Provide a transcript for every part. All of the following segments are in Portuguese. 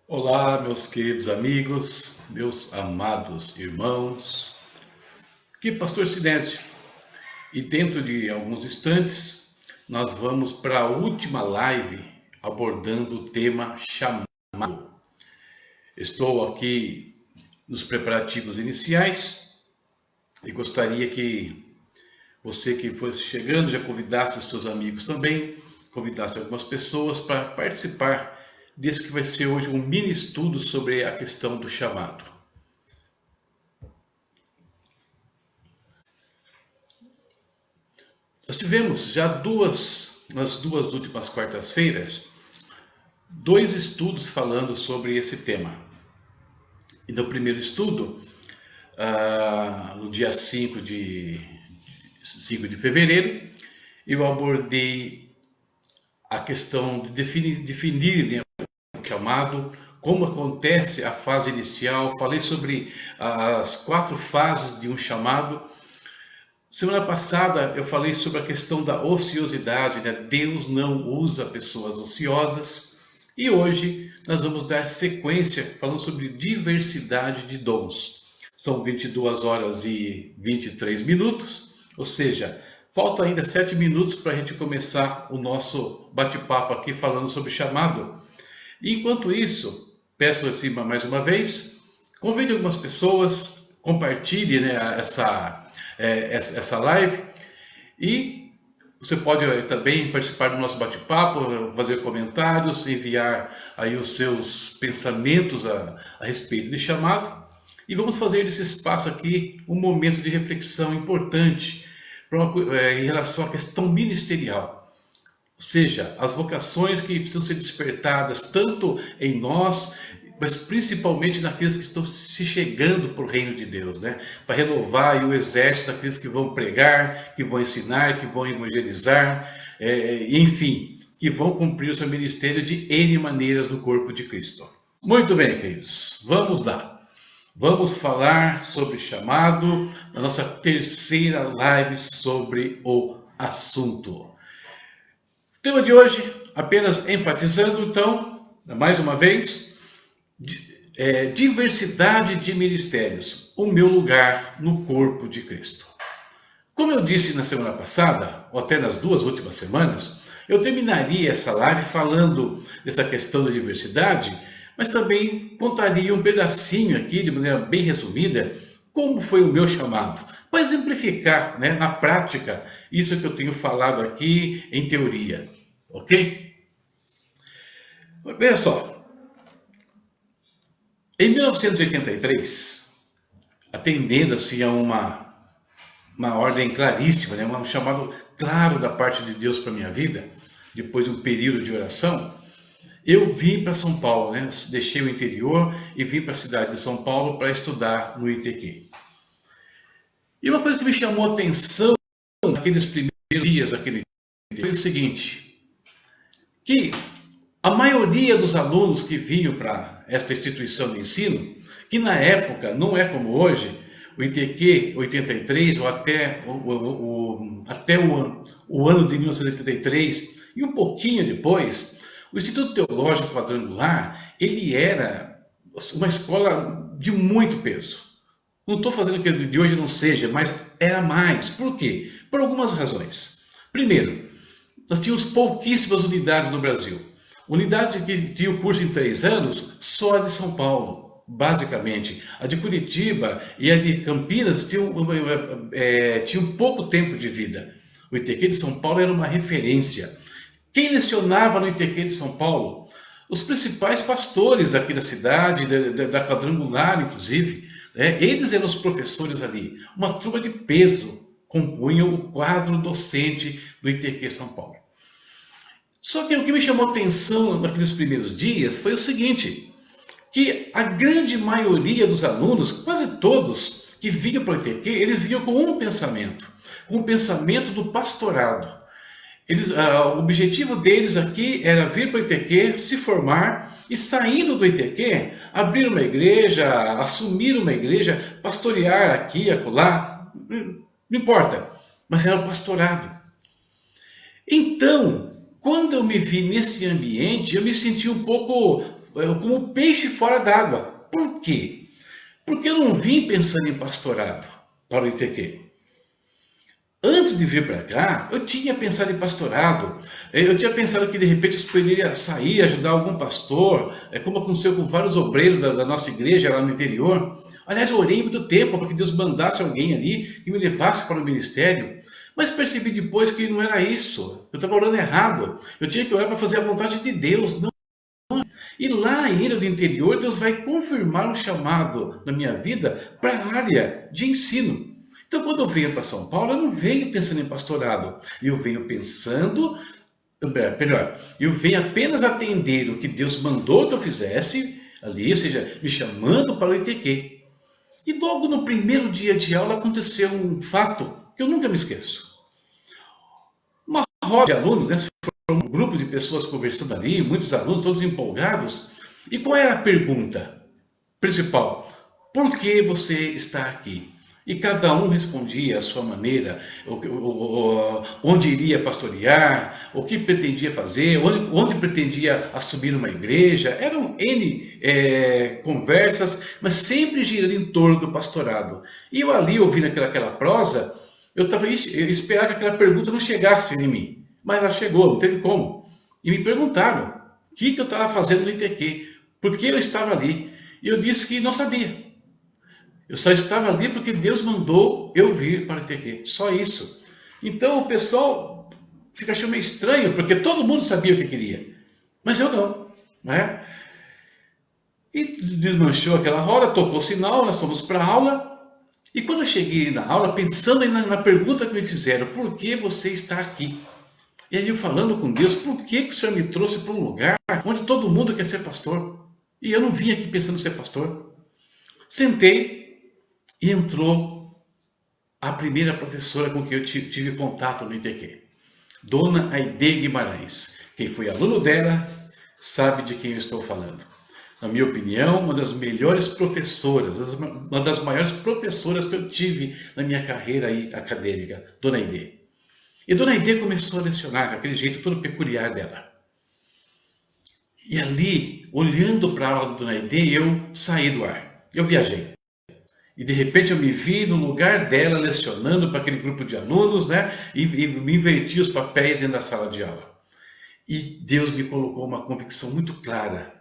Olá, meus queridos amigos, meus amados irmãos, aqui é Pastor Sinésio, e dentro de alguns instantes nós vamos para a última live abordando o tema chamado. Estou aqui nos preparativos iniciais e gostaria que você que fosse chegando já convidasse os seus amigos também, convidasse algumas pessoas para participar desse que vai ser hoje um mini estudo sobre a questão do chamado. Nós tivemos já nas duas últimas quartas-feiras, dois estudos falando sobre esse tema. E no primeiro estudo, no dia 5 de fevereiro, eu abordei a questão de definir, né, o chamado, como acontece a fase inicial, falei sobre as 4 fases de um chamado. Semana passada eu falei sobre a questão da ociosidade, né? Deus não usa pessoas ociosas. E hoje nós vamos dar sequência falando sobre diversidade de dons. São 22 horas e 23 minutos, ou seja, falta ainda 7 minutos para a gente começar o nosso bate-papo aqui falando sobre chamado. E enquanto isso, peço assim mais uma vez, convide algumas pessoas, compartilhe, né, essa live e você pode também participar do nosso bate-papo, fazer comentários, enviar aí os seus pensamentos a respeito de chamado. E vamos fazer desse espaço aqui um momento de reflexão importante em relação à questão ministerial. Ou seja, as vocações que precisam ser despertadas tanto em nós, mas principalmente naqueles que estão se chegando para o reino de Deus, né? Para renovar aí o exército daqueles que vão pregar, que vão ensinar, que vão evangelizar, enfim, que vão cumprir o seu ministério de N maneiras no corpo de Cristo. Muito bem, queridos, vamos lá. Vamos falar sobre chamado na nossa terceira live sobre o assunto. O tema de hoje, apenas enfatizando, então, mais uma vez, diversidade de ministérios, o meu lugar no corpo de Cristo. Como eu disse na semana passada, ou até nas 2 últimas semanas, eu terminaria essa live falando dessa questão da diversidade, mas também contaria um pedacinho aqui, de maneira bem resumida, como foi o meu chamado, para exemplificar, né, na prática isso que eu tenho falado aqui em teoria, ok? Veja só, em 1983, atendendo-se a uma ordem claríssima, né, um chamado claro da parte de Deus para a minha vida, depois de um período de oração, eu vim para São Paulo, né? Deixei o interior e vim para a cidade de São Paulo para estudar no ITQ. E uma coisa que me chamou a atenção naqueles primeiros dias daquele foi o seguinte, que a maioria dos alunos que vinham para esta instituição de ensino, que na época não é como hoje, o ITQ 83 ou até o ano de 1983 e um pouquinho depois, o Instituto Teológico Quadrangular, ele era uma escola de muito peso. Não estou fazendo que de hoje não seja, mas era mais. Por quê? Por algumas razões. Primeiro, nós tínhamos pouquíssimas unidades no Brasil. Unidades que tinham curso em 3 anos, só a de São Paulo, basicamente. A de Curitiba e a de Campinas tinham pouco tempo de vida. O ITQ de São Paulo era uma referência. Quem lecionava no ITQ de São Paulo? Os principais pastores aqui da cidade, da quadrangular, inclusive. Né? Eles eram os professores ali. Uma turma de peso compunham o quadro docente do ITQ São Paulo. Só que o que me chamou a atenção naqueles primeiros dias foi o seguinte, que a grande maioria dos alunos, quase todos que vinham para o ITQ, eles vinham com com o pensamento do pastorado. O objetivo deles aqui era vir para o ITQ, se formar e, saindo do ITQ, abrir uma igreja, assumir uma igreja, pastorear aqui, acolá, não importa, mas era o pastorado. Então, quando eu me vi nesse ambiente, eu me senti um pouco como peixe fora d'água. Por quê? Porque eu não vim pensando em pastorado para o ITQ. Antes de vir para cá, eu tinha pensado em pastorado. Eu tinha pensado que de repente eu poderia sair, ajudar algum pastor, como aconteceu com vários obreiros da nossa igreja lá no interior. Aliás, eu orei muito tempo para que Deus mandasse alguém ali que me levasse para o ministério. Mas percebi depois que não era isso. Eu estava orando errado. Eu tinha que orar para fazer a vontade de Deus. Não. E lá ainda do interior, Deus vai confirmar um chamado na minha vida para a área de ensino. Então, quando eu venho para São Paulo, eu não venho pensando em pastorado. Eu venho pensando, melhor, eu venho apenas atender o que Deus mandou que eu fizesse ali, ou seja, me chamando para o ITQ. E logo no primeiro dia de aula aconteceu um fato que eu nunca me esqueço. Uma roda de alunos, né? Um grupo de pessoas conversando ali, muitos alunos, todos empolgados. E qual era a pergunta principal? Por que você está aqui? E cada um respondia à sua maneira, onde iria pastorear, o que pretendia fazer, onde pretendia assumir uma igreja. Eram N conversas, mas sempre girando em torno do pastorado. E eu ali, ouvindo aquela prosa, eu esperava que aquela pergunta não chegasse em mim. Mas ela chegou, não teve como. E me perguntaram o que eu estava fazendo no ITQ, por que eu estava ali. E eu disse que não sabia. Eu só estava ali porque Deus mandou eu vir para o ITQ, só isso. Então o pessoal achou meio estranho, porque todo mundo sabia o que queria, mas eu não, né? E desmanchou aquela roda, tocou o sinal, nós fomos para a aula. E quando eu cheguei na aula, pensando na pergunta que me fizeram, por que você está aqui? E aí eu falando com Deus, por que o Senhor me trouxe para um lugar onde todo mundo quer ser pastor? E eu não vim aqui pensando em ser pastor. Sentei. E entrou a primeira professora com quem eu tive contato no ITQ, Dona Aide Guimarães. Quem foi aluno dela sabe de quem eu estou falando. Na minha opinião, uma das melhores professoras, uma das maiores professoras que eu tive na minha carreira acadêmica, Dona Aide. E Dona Aide começou a lecionar com aquele jeito todo peculiar dela. E ali, olhando para a aula da Dona Aide, eu saí do ar. Eu viajei. E de repente eu me vi no lugar dela lecionando para aquele grupo de alunos, né? E me inverti os papéis dentro da sala de aula. E Deus me colocou uma convicção muito clara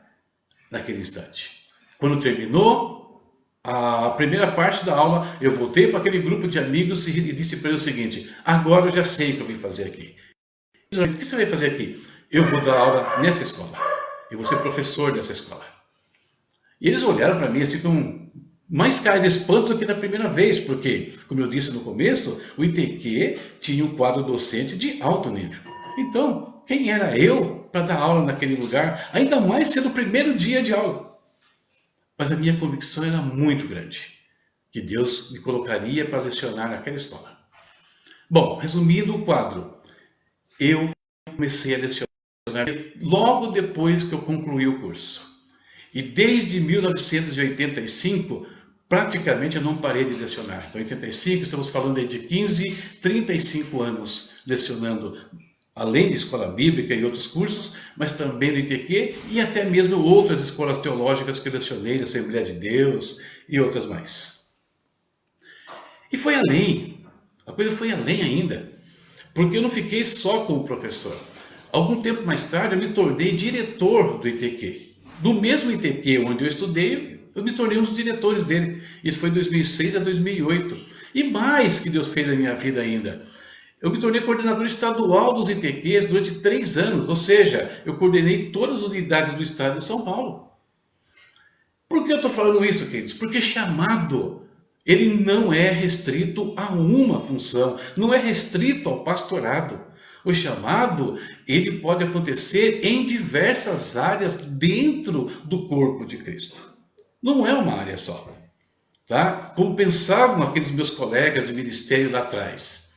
naquele instante. Quando terminou a primeira parte da aula, eu voltei para aquele grupo de amigos e disse para eles o seguinte: agora eu já sei o que eu vim fazer aqui. O que você vai fazer aqui? Eu vou dar aula nessa escola. Eu vou ser professor dessa escola. E eles olharam para mim assim com mais cara de espanto do que na primeira vez, porque, como eu disse no começo, o ITQ tinha um quadro docente de alto nível. Então, quem era eu para dar aula naquele lugar, ainda mais sendo o primeiro dia de aula? Mas a minha convicção era muito grande, que Deus me colocaria para lecionar naquela escola. Bom, resumindo o quadro, eu comecei a lecionar logo depois que eu concluí o curso. E desde 1985, praticamente eu não parei de lecionar. Então, em 85, estamos falando aí de 15, 35 anos lecionando, além de escola bíblica e outros cursos, mas também no ITQ e até mesmo outras escolas teológicas que eu lecionei, na Assembleia de Deus e outras mais. E foi além, a coisa foi além ainda, porque eu não fiquei só como professor. Algum tempo mais tarde, eu me tornei diretor do ITQ. Do mesmo ITQ onde eu estudei, eu me tornei um dos diretores dele. Isso foi de 2006 a 2008. E mais que Deus fez na minha vida ainda. Eu me tornei coordenador estadual dos ITQs durante 3 anos. Ou seja, eu coordenei todas as unidades do estado de São Paulo. Por que eu estou falando isso, queridos? Porque chamado, ele não é restrito a uma função. Não é restrito ao pastorado. O chamado, ele pode acontecer em diversas áreas dentro do corpo de Cristo. Não é uma área só, tá? Como pensavam aqueles meus colegas de ministério lá atrás,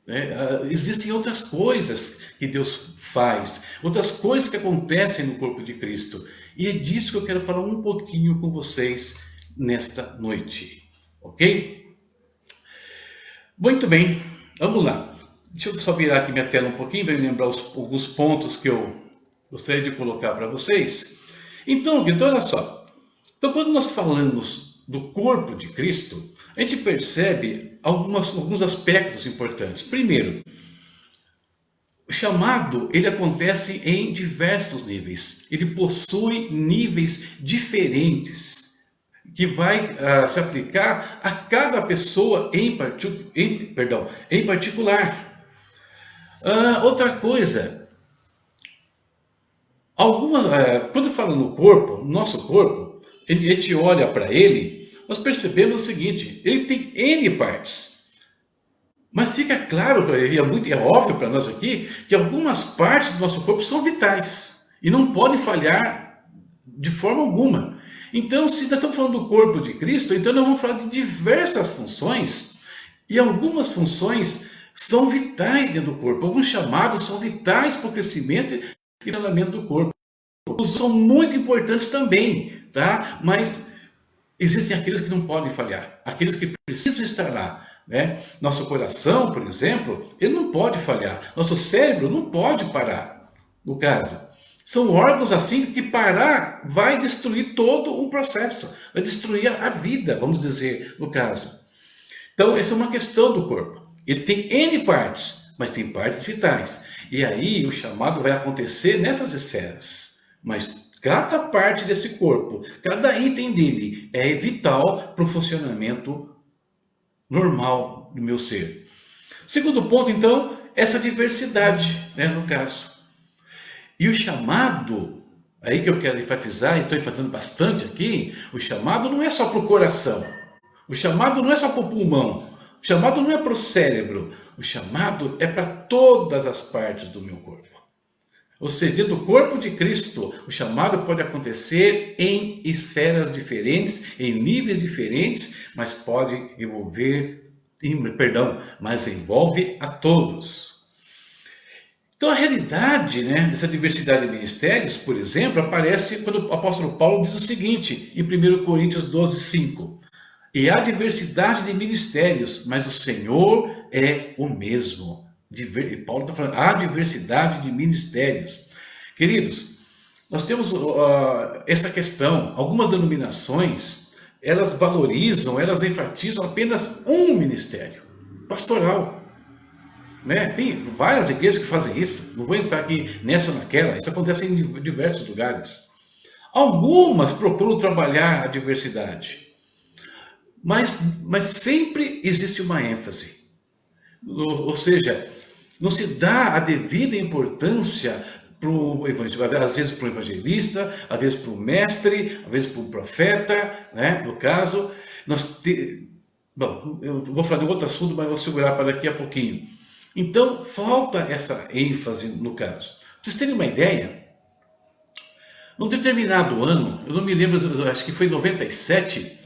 né? Existem outras coisas que Deus faz, outras coisas que acontecem no corpo de Cristo. E é disso que eu quero falar um pouquinho com vocês nesta noite, ok? Muito bem, vamos lá. Deixa eu só virar aqui minha tela um pouquinho para me lembrar alguns pontos que eu gostaria de colocar para vocês. Então, olha só. Então, quando nós falamos do corpo de Cristo, a gente percebe alguns aspectos importantes. Primeiro, o chamado, ele acontece em diversos níveis. Ele possui níveis diferentes que vai se aplicar a cada pessoa em particular. Outra coisa, quando fala no corpo, no nosso corpo, a gente olha para ele, nós percebemos o seguinte: ele tem N partes. Mas fica claro, é óbvio para nós aqui, que algumas partes do nosso corpo são vitais e não podem falhar de forma alguma. Então, se nós estamos falando do corpo de Cristo, então nós vamos falar de diversas funções, e algumas funções são vitais dentro do corpo. Alguns chamados são vitais para o crescimento e funcionamento do corpo. Os são muito importantes também, tá? Mas existem aqueles que não podem falhar, aqueles que precisam estar lá. Né? Nosso coração, por exemplo, ele não pode falhar. Nosso cérebro não pode parar, no caso. São órgãos assim que parar vai destruir todo um processo, vai destruir a vida, vamos dizer, no caso. Então, essa é uma questão do corpo. Ele tem N partes, mas tem partes vitais. E aí o chamado vai acontecer nessas esferas. Mas cada parte desse corpo, cada item dele é vital para o funcionamento normal do meu ser. Segundo ponto, então, essa diversidade, né, no caso. E o chamado, aí que eu quero enfatizar, estou enfatizando bastante aqui, o chamado não é só para o coração, o chamado não é só para o pulmão, o chamado não é para o cérebro, o chamado é para todas as partes do meu corpo. Ou seja, dentro do corpo de Cristo, o chamado pode acontecer em esferas diferentes, em níveis diferentes, mas pode mas envolve a todos. Então a realidade, né, dessa diversidade de ministérios, por exemplo, aparece quando o apóstolo Paulo diz o seguinte, em 1 Coríntios 12, 5. E há diversidade de ministérios, mas o Senhor é o mesmo. Paulo está falando, há diversidade de ministérios. Queridos, nós temos essa questão. Algumas denominações, elas valorizam, elas enfatizam apenas um ministério, pastoral. Né? Tem várias igrejas que fazem isso. Não vou entrar aqui nessa ou naquela. Isso acontece em diversos lugares. Algumas procuram trabalhar a diversidade. Mas sempre existe uma ênfase. Ou seja, não se dá a devida importância para o evangelista, às vezes para o evangelista, às vezes para o mestre, às vezes para o profeta, né? No caso, bom, eu vou falar de outro assunto, mas vou segurar para daqui a pouquinho. Então, falta essa ênfase no caso. Para vocês terem uma ideia, num determinado ano, eu não me lembro, acho que foi em 97,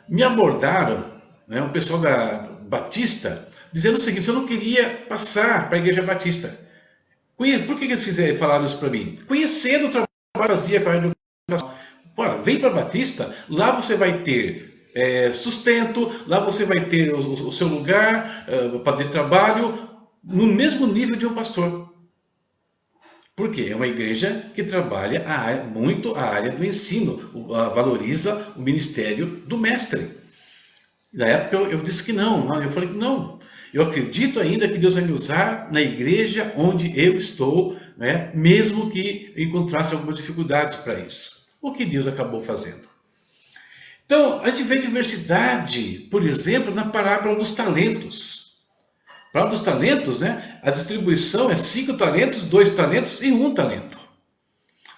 me abordaram, né, um pessoal da Batista, dizendo o seguinte: eu não queria passar para a Igreja Batista. Por que eles falaram isso para mim? Conhecendo o trabalho que eu fazia para a educação. Vem para a Batista, lá você vai ter sustento, lá você vai ter o seu lugar de trabalho no mesmo nível de um pastor. Por quê? É uma igreja que trabalha muito a área do ensino, valoriza o ministério do mestre. Na época eu disse que não, eu falei que não. Eu acredito ainda que Deus vai me usar na igreja onde eu estou, né, mesmo que encontrasse algumas dificuldades para isso. O que Deus acabou fazendo. Então, a gente vê diversidade, por exemplo, na parábola dos talentos. A parábola dos talentos, né, a distribuição é 5 talentos, 2 talentos e 1 talento.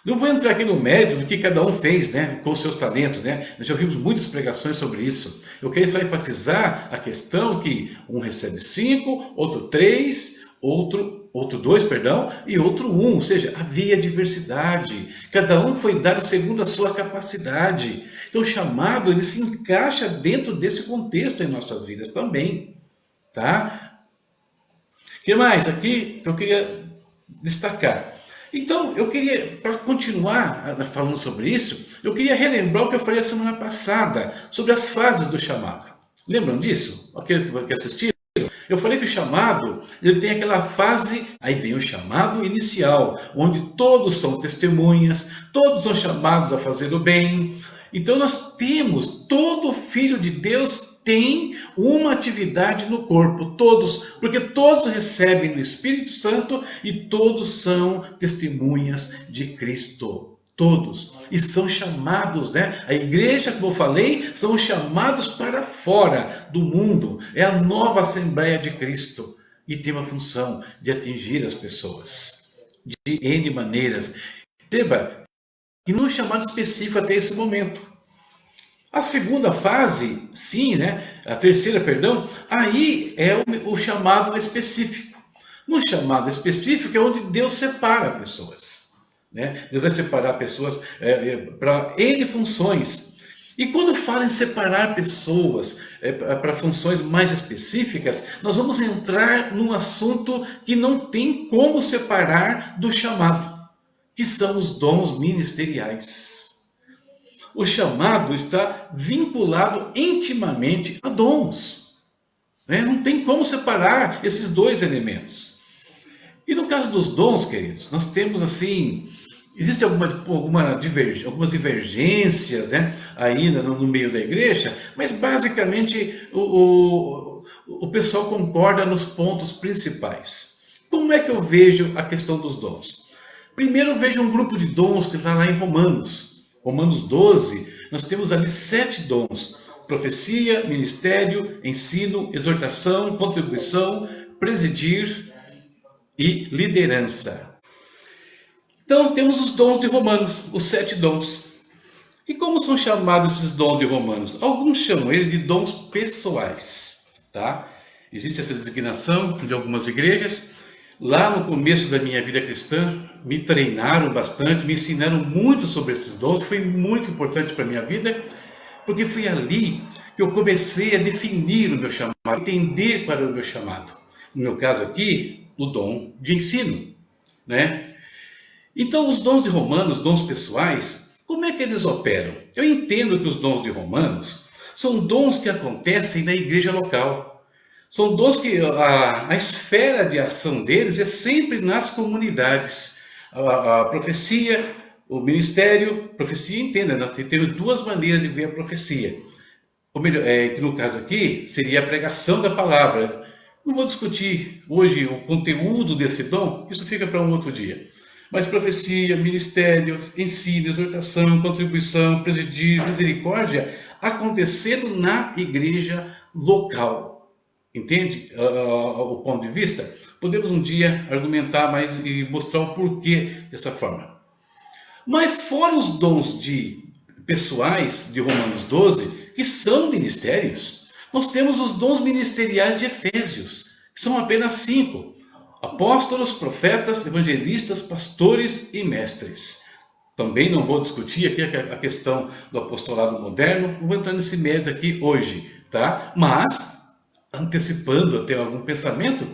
Não vou entrar aqui no mérito do que cada um fez, né, com os seus talentos, né? Nós já ouvimos muitas pregações sobre isso. Eu queria só enfatizar a questão que um recebe 5, outro 3, outro 2, e outro 1. Ou seja, havia diversidade. Cada um foi dado segundo a sua capacidade. Então o chamado, ele se encaixa dentro desse contexto em nossas vidas também, tá? O que mais aqui eu queria destacar? Então, eu queria, para continuar falando sobre isso, eu queria relembrar o que eu falei a semana passada, sobre as fases do chamado. Lembram disso? Aquele que assistiram? Eu falei que o chamado, ele tem aquela fase, aí vem o chamado inicial, onde todos são testemunhas, todos são chamados a fazer o bem. Então nós temos, todo filho de Deus tem uma atividade no corpo, todos, porque todos recebem do Espírito Santo e todos são testemunhas de Cristo. Todos. E são chamados, né? A igreja, como eu falei, são chamados para fora do mundo. É a nova Assembleia de Cristo. E tem uma função de atingir as pessoas. De N maneiras. Perceba, e num chamado específico até esse momento. A segunda fase, sim, né? A terceira, perdão, aí é o chamado específico. No chamado específico é onde Deus separa pessoas. Né? Deus vai separar pessoas para N funções. E quando fala em separar pessoas para funções mais específicas, nós vamos entrar num assunto que não tem como separar do chamado, que são os dons ministeriais. O chamado está vinculado intimamente a dons. Né? Não tem como separar esses dois elementos. E no caso dos dons, queridos, nós temos assim... Existem algumas divergências, né, aí no meio da igreja, mas basicamente o pessoal concorda nos pontos principais. Como é que eu vejo a questão dos dons? Primeiro eu vejo um grupo de dons que está lá em Romanos. Romanos 12, nós temos ali 7 dons. Profecia, ministério, ensino, exortação, contribuição, presidir e liderança. Então temos os dons de Romanos, os 7 dons. E como são chamados esses dons de Romanos? Alguns chamam ele de dons pessoais, tá? Existe essa designação de algumas igrejas. Lá no começo da minha vida cristã, me treinaram bastante, me ensinaram muito sobre esses dons. Foi muito importante para a minha vida, porque foi ali que eu comecei a definir o meu chamado, entender qual era o meu chamado. No meu caso aqui, o dom de ensino, né? Então, os dons de Romanos, dons pessoais, como é que eles operam? Eu entendo que os dons de Romanos são dons que acontecem na igreja local. São dons que a esfera de ação deles é sempre nas comunidades. A profecia, o ministério, profecia, entenda, nós temos duas maneiras de ver a profecia. Ou melhor, que no caso aqui, seria a pregação da palavra. Não vou discutir hoje o conteúdo desse dom, isso fica para um outro dia. Mas profecia, ministério, ensino, exortação, contribuição, presidir, misericórdia, acontecendo na igreja local. Entende o ponto de vista? Podemos um dia argumentar mais e mostrar o porquê dessa forma. Mas fora os dons pessoais de Romanos 12, que são ministérios, nós temos os dons ministeriais de Efésios, que são apenas 5. Apóstolos, profetas, evangelistas, pastores e mestres. Também não vou discutir aqui a questão do apostolado moderno, não vou entrar nesse mérito aqui hoje, tá? Mas, antecipando até algum pensamento,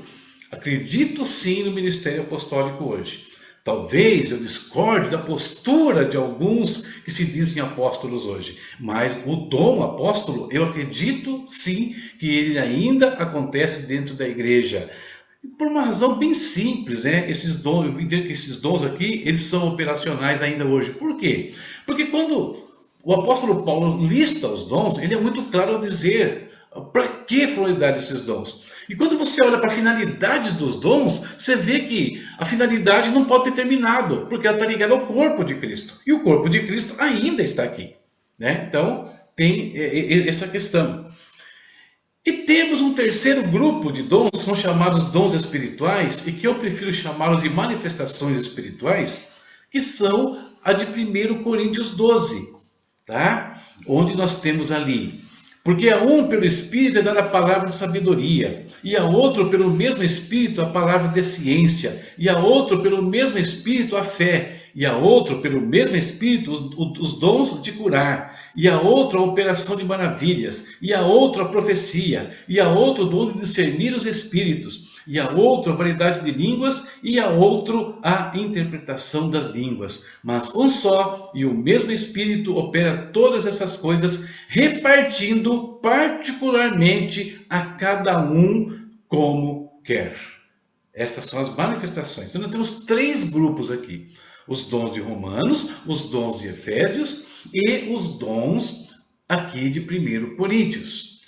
acredito sim no ministério apostólico hoje. Talvez eu discorde da postura de alguns que se dizem apóstolos hoje, mas o dom apóstolo, eu acredito sim que ele ainda acontece dentro da igreja. Por uma razão bem simples, né? Esses dons, eu entendo que esses dons aqui, eles são operacionais ainda hoje. Por quê? Porque quando o apóstolo Paulo lista os dons, ele é muito claro ao dizer para que foram dados esses dons. E quando você olha para a finalidade dos dons, você vê que a finalidade não pode ter terminado, porque ela está ligada ao corpo de Cristo. E o corpo de Cristo ainda está aqui, né? Então, tem essa questão. E temos um terceiro grupo de dons, que são chamados dons espirituais, e que eu prefiro chamá-los de manifestações espirituais, que são a de 1 Coríntios 12, tá? Onde nós temos ali. Porque a um pelo Espírito é dada a palavra de sabedoria, e a outro pelo mesmo Espírito a palavra de ciência, e a outro pelo mesmo Espírito a fé, e a outro pelo mesmo Espírito os dons de curar, e a outro a operação de maravilhas, e a outro a profecia, e a outro o dom de discernir os espíritos, e a outro a variedade de línguas, e a outro a interpretação das línguas. Mas um só e o mesmo Espírito opera todas essas coisas, repartindo particularmente a cada um como quer. Estas são as manifestações. Então, nós temos três grupos aqui: os dons de Romanos, os dons de Efésios e os dons aqui de 1 Coríntios.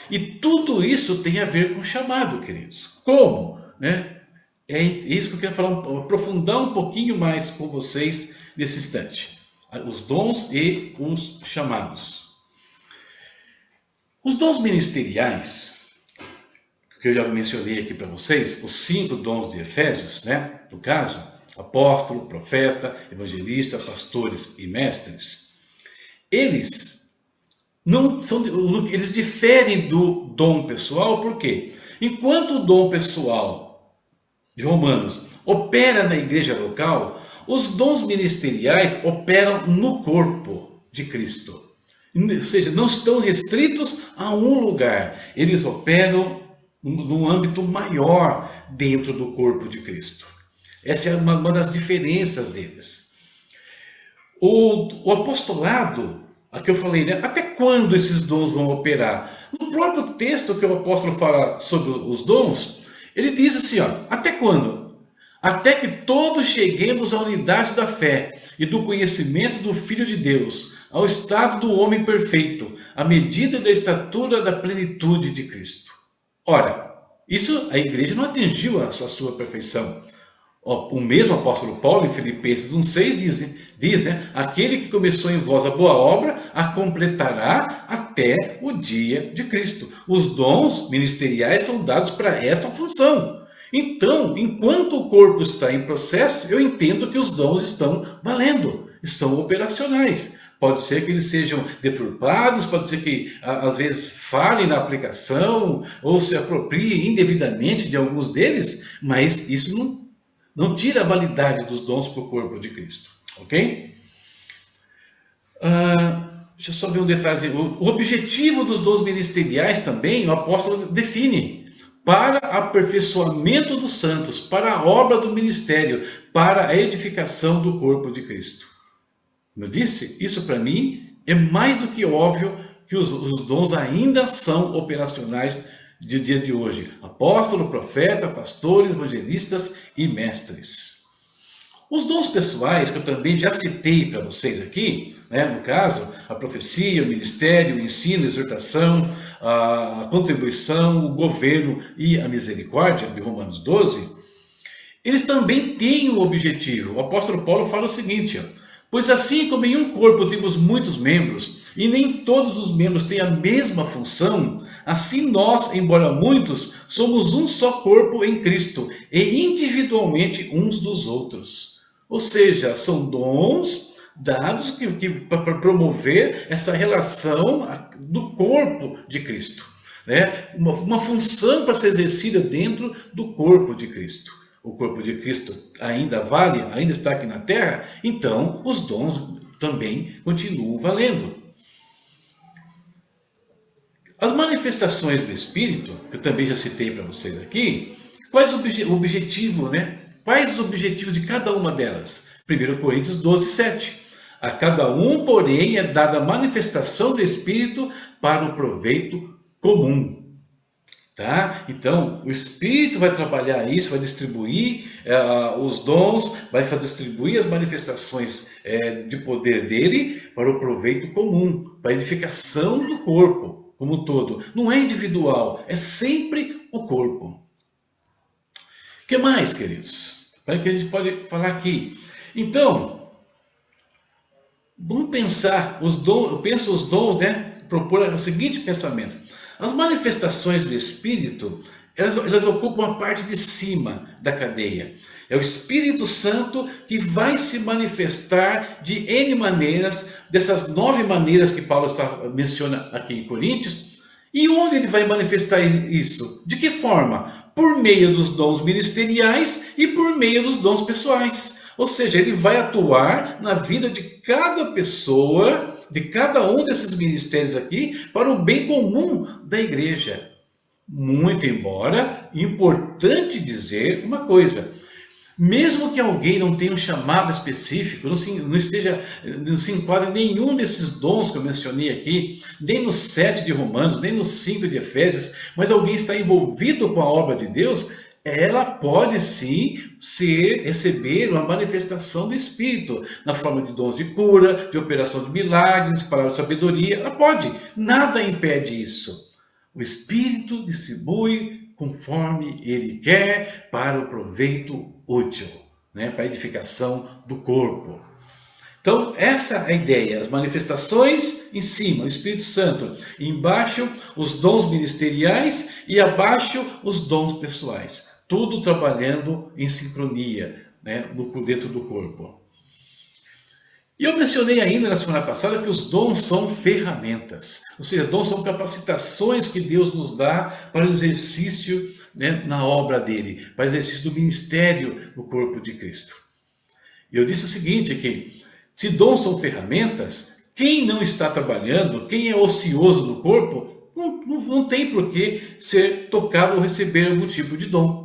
E tudo isso tem a ver com chamado, queridos. Como? Né? É isso que eu quero falar, aprofundar um pouquinho mais com vocês nesse instante. Os dons e os chamados. Os dons ministeriais, que eu já mencionei aqui para vocês, os 5 dons de Efésios, né? No caso, apóstolo, profeta, evangelista, pastores e mestres, eles não são, eles diferem do dom pessoal, por quê? Enquanto o dom pessoal de Romanos opera na igreja local, os dons ministeriais operam no corpo de Cristo. Ou seja, não estão restritos a um lugar, eles operam num âmbito maior dentro do corpo de Cristo. Essa é uma das diferenças deles. O apostolado, a que eu falei, né? Até quando esses dons vão operar? No próprio texto que o apóstolo fala sobre os dons, ele diz assim, ó, até quando? Até que todos cheguemos à unidade da fé e do conhecimento do Filho de Deus, ao estado do homem perfeito, à medida da estatura da plenitude de Cristo. Ora, isso a igreja não atingiu a sua perfeição. O mesmo apóstolo Paulo, em Filipenses 1,6, diz, né? Aquele que começou em vós a boa obra, a completará até o dia de Cristo. Os dons ministeriais são dados para essa função. Então, enquanto o corpo está em processo, eu entendo que os dons estão valendo, estão operacionais. Pode ser que eles sejam deturpados, pode ser que às vezes falhem na aplicação ou se apropriem indevidamente de alguns deles, mas isso não tira a validade dos dons para o corpo de Cristo, ok? Deixa eu só ver um detalhe. O objetivo dos dons ministeriais também, o apóstolo define: para aperfeiçoamento dos santos, para a obra do ministério, para a edificação do corpo de Cristo. Como eu disse, isso para mim é mais do que óbvio que os dons ainda são operacionais de dia de hoje. Apóstolo, profeta, pastores, evangelistas e mestres. Os dons pessoais, que eu também já citei para vocês aqui, né, no caso, a profecia, o ministério, o ensino, a exortação, a contribuição, o governo e a misericórdia, de Romanos 12, eles também têm um objetivo. O apóstolo Paulo fala o seguinte, ó, pois assim como em um corpo temos muitos membros, e nem todos os membros têm a mesma função, assim nós, embora muitos, somos um só corpo em Cristo, e individualmente uns dos outros. Ou seja, são dons dados para promover essa relação do corpo de Cristo, né? Uma função para ser exercida dentro do corpo de Cristo. O corpo de Cristo ainda vale, ainda está aqui na terra, então os dons também continuam valendo. As manifestações do Espírito, que eu também já citei para vocês aqui, quais o objetivo, né? Quais os objetivos de cada uma delas? 1 Coríntios 12, 7. A cada um, porém, é dada a manifestação do Espírito para o proveito comum. Tá? Então, o Espírito vai trabalhar isso, vai distribuir os dons, vai distribuir as manifestações de poder dele para o proveito comum, para a edificação do corpo como um todo. Não é individual, é sempre o corpo. O que mais, queridos? Para que a gente pode falar aqui. Então, vamos pensar os dons, eu penso os dons, né? Propor o seguinte pensamento. As manifestações do Espírito, elas ocupam a parte de cima da cadeia. É o Espírito Santo que vai se manifestar de N maneiras, dessas 9 maneiras que Paulo menciona aqui em Coríntios. E onde ele vai manifestar isso? De que forma? Por meio dos dons ministeriais e por meio dos dons pessoais. Ou seja, ele vai atuar na vida de cada pessoa, de cada um desses ministérios aqui, para o bem comum da igreja. Muito embora, importante dizer uma coisa: Mesmo que alguém não tenha um chamado específico, não se enquadre em nenhum desses dons que eu mencionei aqui, nem no 7 de Romanos, nem no 5 de Efésios, mas alguém está envolvido com a obra de Deus, ela pode sim receber uma manifestação do Espírito, na forma de dons de cura, de operação de milagres, palavra de sabedoria, ela pode, nada impede isso. O Espírito distribui conforme Ele quer para o proveito útil, né? Para a edificação do corpo. Então, essa é a ideia, as manifestações em cima, o Espírito Santo, embaixo os dons ministeriais e abaixo os dons pessoais. Tudo trabalhando em sincronia, né? Dentro do corpo. E eu mencionei ainda na semana passada que os dons são ferramentas, ou seja, dons são capacitações que Deus nos dá para o exercício, né, na obra dele, para o exercício do ministério do corpo de Cristo. E eu disse o seguinte, que se dons são ferramentas, quem não está trabalhando, quem é ocioso no corpo, não tem por que ser tocado ou receber algum tipo de dom.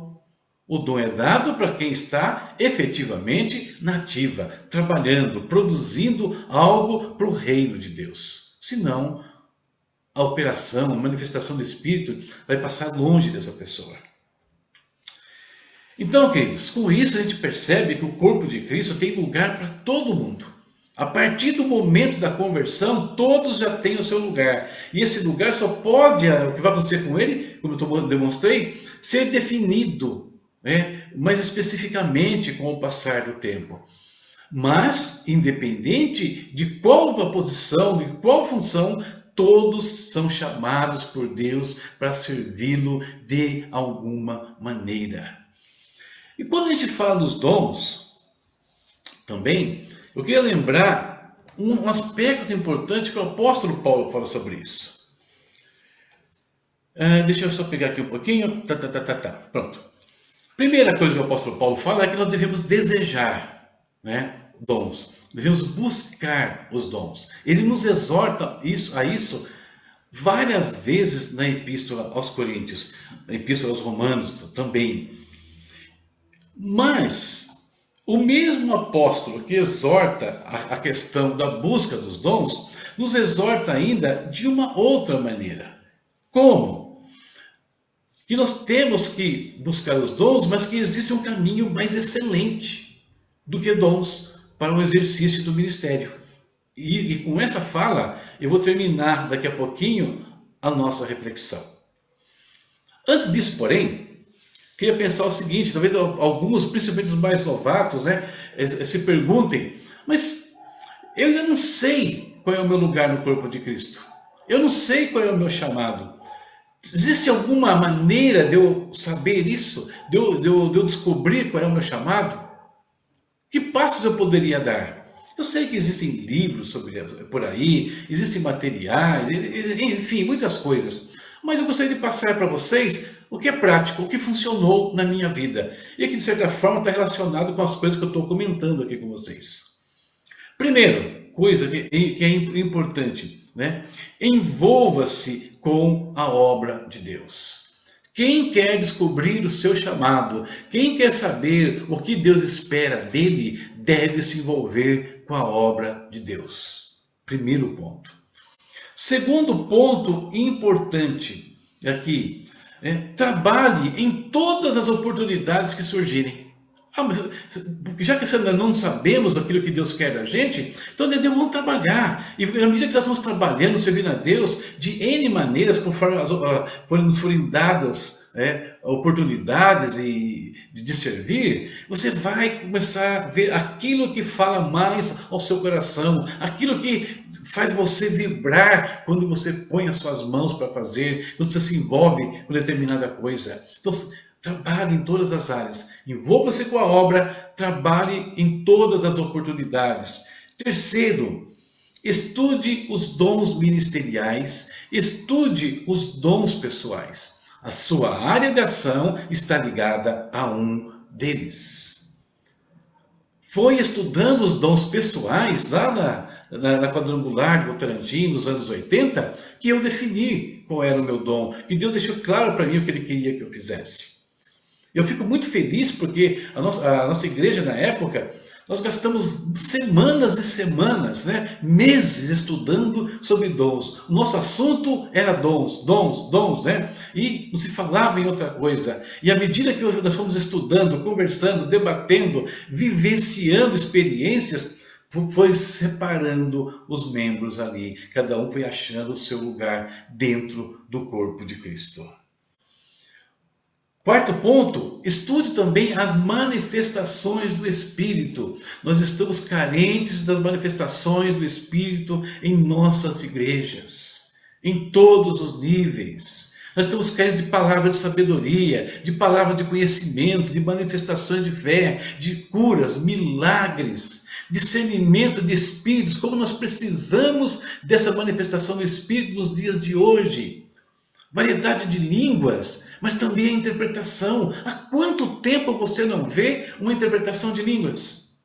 O dom é dado para quem está efetivamente na ativa, trabalhando, produzindo algo para o reino de Deus. Senão, a operação, a manifestação do Espírito vai passar longe dessa pessoa. Então, queridos, com isso a gente percebe que o corpo de Cristo tem lugar para todo mundo. A partir do momento da conversão, todos já têm o seu lugar. E esse lugar só pode, o que vai acontecer com ele, como eu demonstrei, ser definido, né, mais especificamente com o passar do tempo. Mas, independente de qual a posição, de qual função, todos são chamados por Deus para servi-lo de alguma maneira. E quando a gente fala dos dons, também, eu queria lembrar um aspecto importante que o apóstolo Paulo fala sobre isso. Deixa eu só pegar aqui um pouquinho. Pronto. Primeira coisa que o apóstolo Paulo fala é que nós devemos desejar, né, dons. Devemos buscar os dons. Ele nos exorta a isso várias vezes na Epístola aos Coríntios, na Epístola aos Romanos também. Mas o mesmo apóstolo que exorta a questão da busca dos dons, nos exorta ainda de uma outra maneira. Como? Que nós temos que buscar os dons, mas que existe um caminho mais excelente do que dons para o exercício do ministério. E com essa fala, eu vou terminar daqui a pouquinho a nossa reflexão. Antes disso, porém, queria pensar o seguinte, talvez alguns, principalmente os mais novatos, né, se perguntem, mas eu ainda não sei qual é o meu lugar no corpo de Cristo. Eu não sei qual é o meu chamado. Existe alguma maneira de eu saber isso? De eu descobrir qual é o meu chamado? Que passos eu poderia dar? Eu sei que existem livros por aí, existem materiais, enfim, muitas coisas. Mas eu gostaria de passar para vocês o que é prático, o que funcionou na minha vida. E que, de certa forma, está relacionado com as coisas que eu estou comentando aqui com vocês. Primeiro, coisa que é importante, né? Envolva-se com a obra de Deus. Quem quer descobrir o seu chamado, quem quer saber o que Deus espera dele, deve se envolver com a obra de Deus. Primeiro ponto. Segundo ponto importante aqui, trabalhe em todas as oportunidades que surgirem. Mas já que ainda não sabemos aquilo que Deus quer da gente, então devemos trabalhar. E à medida que nós vamos trabalhando, servindo a Deus, de N maneiras, conforme nos forem dadas oportunidades de servir, você vai começar a ver aquilo que fala mais ao seu coração, aquilo que faz você vibrar quando você põe as suas mãos para fazer, quando você se envolve com determinada coisa. Então, trabalhe em todas as áreas, envolva-se com a obra, trabalhe em todas as oportunidades. Terceiro, estude os dons ministeriais, estude os dons pessoais. A sua área de ação está ligada a um deles. Foi estudando os dons pessoais lá na quadrangular de Votorantim, nos anos 80, que eu defini qual era o meu dom, que Deus deixou claro para mim o que Ele queria que eu fizesse. Eu fico muito feliz porque a nossa igreja na época, nós gastamos semanas e semanas, né, meses estudando sobre dons. O nosso assunto era dons, dons, dons, né? E não se falava em outra coisa. E à medida que nós fomos estudando, conversando, debatendo, vivenciando experiências, foi separando os membros ali. Cada um foi achando o seu lugar dentro do corpo de Cristo. Quarto ponto, estude também as manifestações do Espírito. Nós estamos carentes das manifestações do Espírito em nossas igrejas, em todos os níveis. Nós estamos carentes de palavra de sabedoria, de palavra de conhecimento, de manifestações de fé, de curas, milagres, discernimento de espíritos, como nós precisamos dessa manifestação do Espírito nos dias de hoje. Variedade de línguas, mas também a interpretação. Há quanto tempo você não vê uma interpretação de línguas?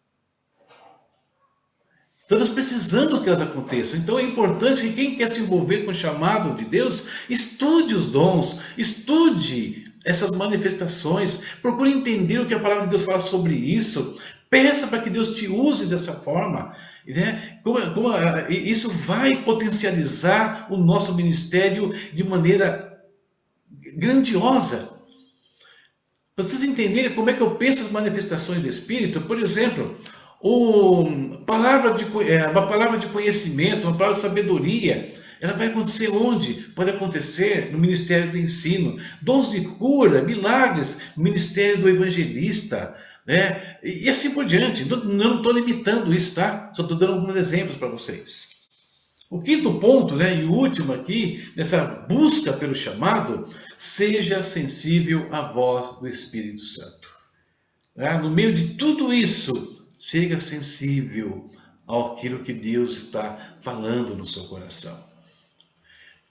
Então nós precisamos que elas aconteçam. Então é importante que quem quer se envolver com o chamado de Deus, estude os dons, estude essas manifestações, procure entender o que a palavra de Deus fala sobre isso, peça para que Deus te use dessa forma. Né? Isso vai potencializar o nosso ministério de maneira grandiosa. Para vocês entenderem como é que eu penso as manifestações do Espírito, por exemplo, uma palavra de conhecimento, uma palavra de sabedoria, ela vai acontecer onde? Pode acontecer no ministério do ensino, dons de cura, milagres, no ministério do evangelista, né? E assim por diante. Não estou limitando isso, tá? Só estou dando alguns exemplos para vocês. O quinto ponto, né, e o último aqui, nessa busca pelo chamado, seja sensível à voz do Espírito Santo. No meio de tudo isso, seja sensível àquilo que Deus está falando no seu coração.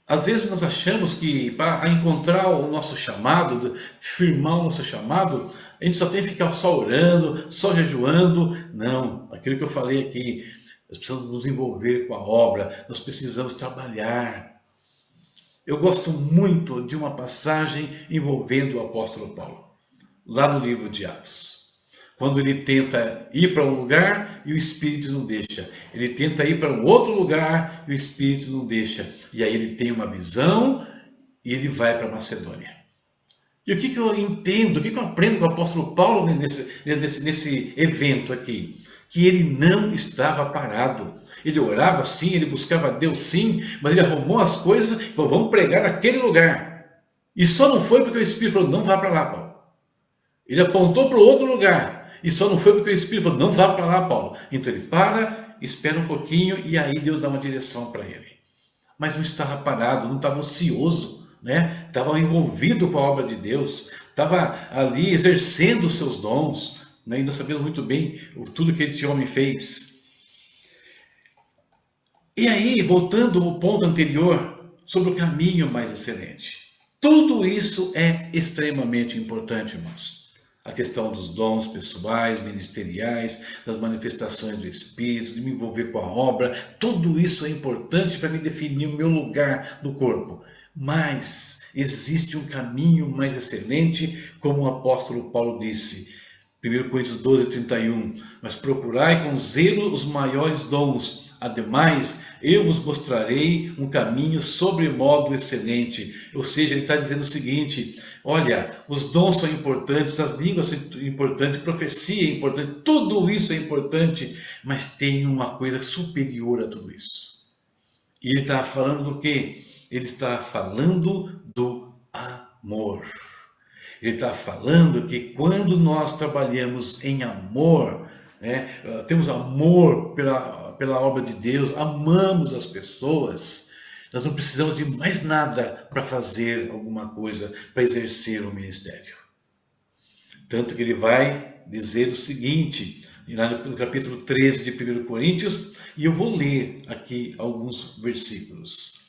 Às vezes nós achamos que para encontrar o nosso chamado, firmar o nosso chamado, a gente só tem que ficar só orando, só jejuando. Não, aquilo que eu falei aqui, nós precisamos nos envolver com a obra, nós precisamos trabalhar. Eu gosto muito de uma passagem envolvendo o apóstolo Paulo, lá no livro de Atos. Quando ele tenta ir para um lugar e o Espírito não deixa. Ele tenta ir para um outro lugar e o Espírito não deixa. E aí ele tem uma visão e ele vai para Macedônia. E o que eu entendo, o que eu aprendo com o apóstolo Paulo nesse evento aqui? Que ele não estava parado. Ele orava sim, ele buscava Deus sim, mas ele arrumou as coisas e falou, vamos pregar naquele lugar. E só não foi porque o Espírito falou, não vá para lá, Paulo. Ele apontou para o outro lugar. E só não foi porque o Espírito falou, não vá para lá, Paulo. Então ele para, espera um pouquinho e aí Deus dá uma direção para ele. Mas não estava parado, não estava ocioso, né? Estava envolvido com a obra de Deus, estava ali exercendo os seus dons, né? Ainda sabendo muito bem tudo que esse homem fez. E aí, voltando ao ponto anterior, sobre o caminho mais excelente. Tudo isso é extremamente importante, irmãos. A questão dos dons pessoais, ministeriais, das manifestações do Espírito, de me envolver com a obra, tudo isso é importante para me definir o meu lugar no corpo. Mas existe um caminho mais excelente, como o apóstolo Paulo disse, 1 Coríntios 12, 31, mas procurai com zelo os maiores dons. Ademais, eu vos mostrarei um caminho sobremodo excelente. Ou seja, ele está dizendo o seguinte, olha, os dons são importantes, as línguas são importantes, profecia é importante, tudo isso é importante, mas tem uma coisa superior a tudo isso. E ele está falando do quê? Ele está falando do amor. Ele está falando que quando nós trabalhamos em amor, né, temos amor pela obra de Deus, amamos as pessoas, nós não precisamos de mais nada para fazer alguma coisa, para exercer o ministério. Tanto que ele vai dizer o seguinte, lá no capítulo 13 de 1 Coríntios, e eu vou ler aqui alguns versículos.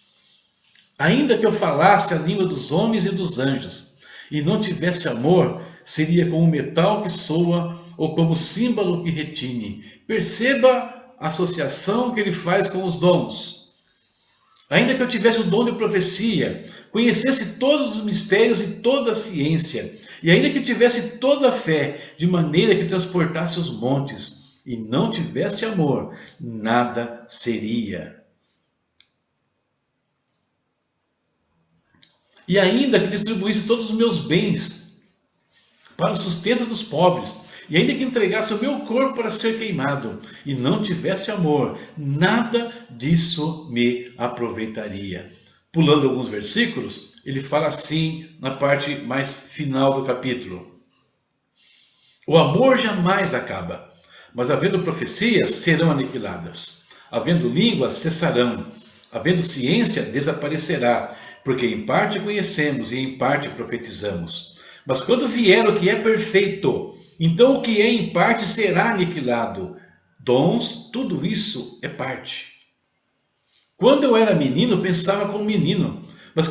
Ainda que eu falasse a língua dos homens e dos anjos, e não tivesse amor, seria como metal que soa ou como símbolo que retine. Perceba a associação que ele faz com os dons. Ainda que eu tivesse o dom de profecia, conhecesse todos os mistérios e toda a ciência, E ainda que tivesse toda a fé, de maneira que transportasse os montes, e não tivesse amor, nada seria. E ainda que distribuísse todos os meus bens para o sustento dos pobres, e ainda que entregasse o meu corpo para ser queimado, e não tivesse amor, nada disso me aproveitaria. Pulando alguns versículos, ele fala assim na parte mais final do capítulo: o amor jamais acaba, mas havendo profecias, serão aniquiladas. Havendo línguas, cessarão. Havendo ciência, desaparecerá, porque em parte conhecemos e em parte profetizamos. Mas quando vier o que é perfeito, então o que é em parte será aniquilado. Dons, tudo isso é parte. Quando eu era menino, pensava como menino, mas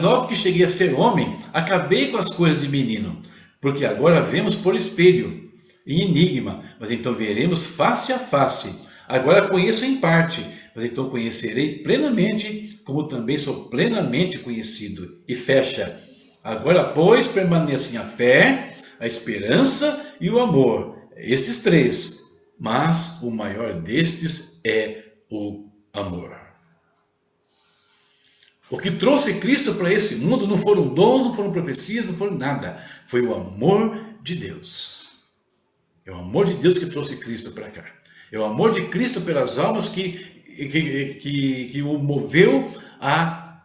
logo que cheguei a ser homem, acabei com as coisas de menino, porque agora vemos por espelho, em enigma, mas então veremos face a face. Agora conheço em parte, mas então conhecerei plenamente, como também sou plenamente conhecido. E fecha. Agora, pois, permanecem a fé, a esperança e o amor. Estes três, mas o maior destes é o amor. O que trouxe Cristo para esse mundo não foram dons, não foram profecias, não foram nada. Foi o amor de Deus. É o amor de Deus que trouxe Cristo para cá. É o amor de Cristo pelas almas que o moveu a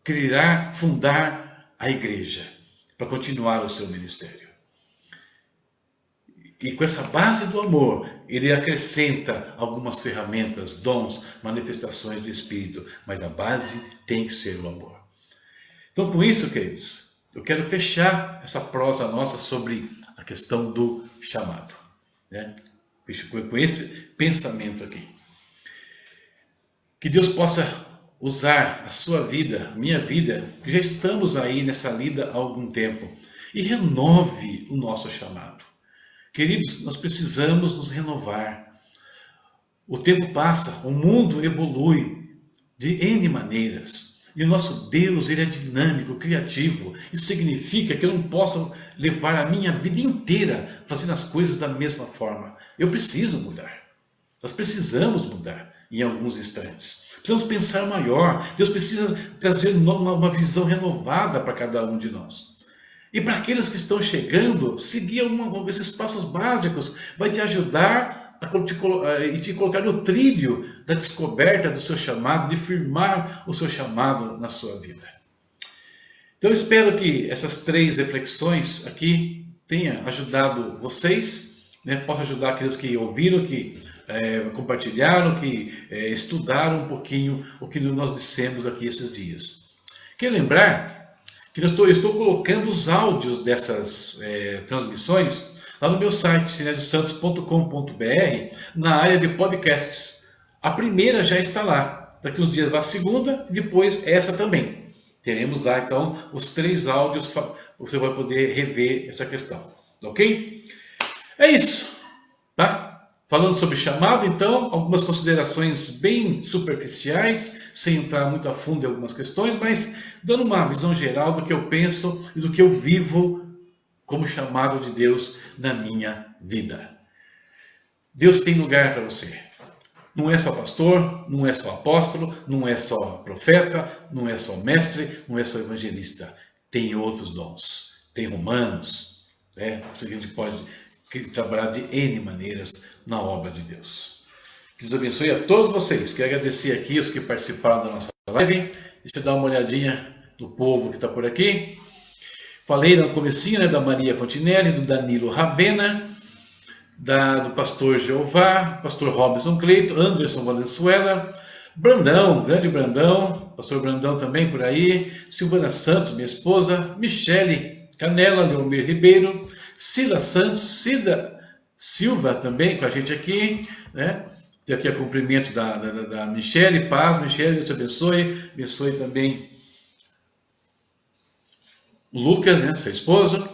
criar, fundar a igreja, para continuar o seu ministério. E com essa base do amor, ele acrescenta algumas ferramentas, dons, manifestações do Espírito, mas a base tem que ser o amor. Então, com isso, queridos, eu quero fechar essa prosa nossa sobre a questão do chamado, né? Com esse pensamento aqui. Que Deus possa usar a sua vida, a minha vida, que já estamos aí nessa lida há algum tempo, e renove o nosso chamado. Queridos, nós precisamos nos renovar. O tempo passa, o mundo evolui de N maneiras. E o nosso Deus, ele é dinâmico, criativo. Isso significa que eu não posso levar a minha vida inteira fazendo as coisas da mesma forma. Eu preciso mudar. Nós precisamos mudar em alguns instantes. Precisamos pensar maior. Deus precisa trazer uma visão renovada para cada um de nós. E para aqueles que estão chegando, seguir esses passos básicos vai te ajudar e te colocar no trilho da descoberta do seu chamado, de firmar o seu chamado na sua vida. Então eu espero que essas 3 reflexões aqui tenham ajudado vocês, né? Possa ajudar aqueles que ouviram, que compartilharam, que estudaram um pouquinho o que nós dissemos aqui esses dias. Quero lembrar que eu estou colocando os áudios dessas transmissões lá no meu site, sinesiosantos.com.br, na área de podcasts. A primeira já está lá. Daqui uns dias vai a segunda, depois essa também. Teremos lá, então, os 3 áudios, você vai poder rever essa questão. Ok? É isso, tá? Falando sobre chamado, então, algumas considerações bem superficiais, sem entrar muito a fundo em algumas questões, mas dando uma visão geral do que eu penso e do que eu vivo como chamado de Deus na minha vida. Deus tem lugar para você. Não é só pastor, não é só apóstolo, não é só profeta, não é só mestre, não é só evangelista. Tem outros dons. Tem romanos, né? A gente pode trabalhar de N maneiras na obra de Deus. Que Deus abençoe a todos vocês. Quero agradecer aqui os que participaram da nossa live. Deixa eu dar uma olhadinha no povo que está por aqui. Falei no comecinho, né, da Maria Fontinelli, do Danilo Ravena, do pastor Jeová, pastor Robson Cleito, Anderson Valenzuela, Brandão, grande Brandão, pastor Brandão também por aí, Silvana Santos, minha esposa, Michele Canela, Leomir Ribeiro, Cida Santos, Cida Silva também com a gente aqui, né? Tem aqui o cumprimento da Michele, paz, Michele, Deus te abençoe também o Lucas, né, sua esposa,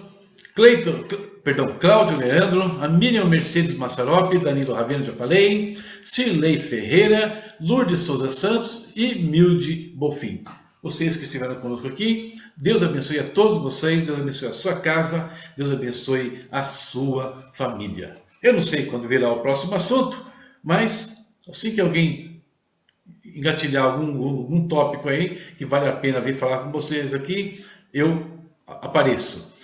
Cláudio Leandro, a Miriam Mercedes Massarope, Danilo Ravena, já falei, Cirlei Ferreira, Lourdes Souza Santos e Milde Bofim. Vocês que estiveram conosco aqui, Deus abençoe a todos vocês, Deus abençoe a sua casa, Deus abençoe a sua família. Eu não sei quando virá o próximo assunto, mas assim que alguém engatilhar algum tópico aí que vale a pena vir falar com vocês aqui, eu apareço.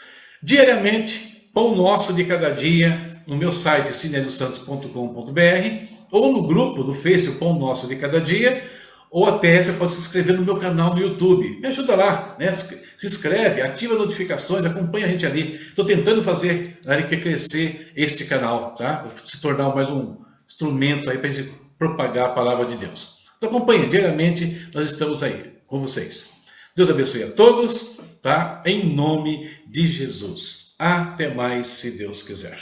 Diariamente, pão nosso de cada dia, no meu site cinedosantos.com.br ou no grupo do Face, o Pão Nosso de Cada Dia, ou até você pode se inscrever no meu canal no YouTube. Me ajuda lá, né? Se inscreve, ativa as notificações, acompanha a gente ali. Estou tentando fazer crescer este canal, tá? Se tornar mais um instrumento aí para a gente propagar a palavra de Deus. Então acompanha, diariamente nós estamos aí com vocês. Deus abençoe a todos, tá? Em nome de Jesus. Até mais, se Deus quiser.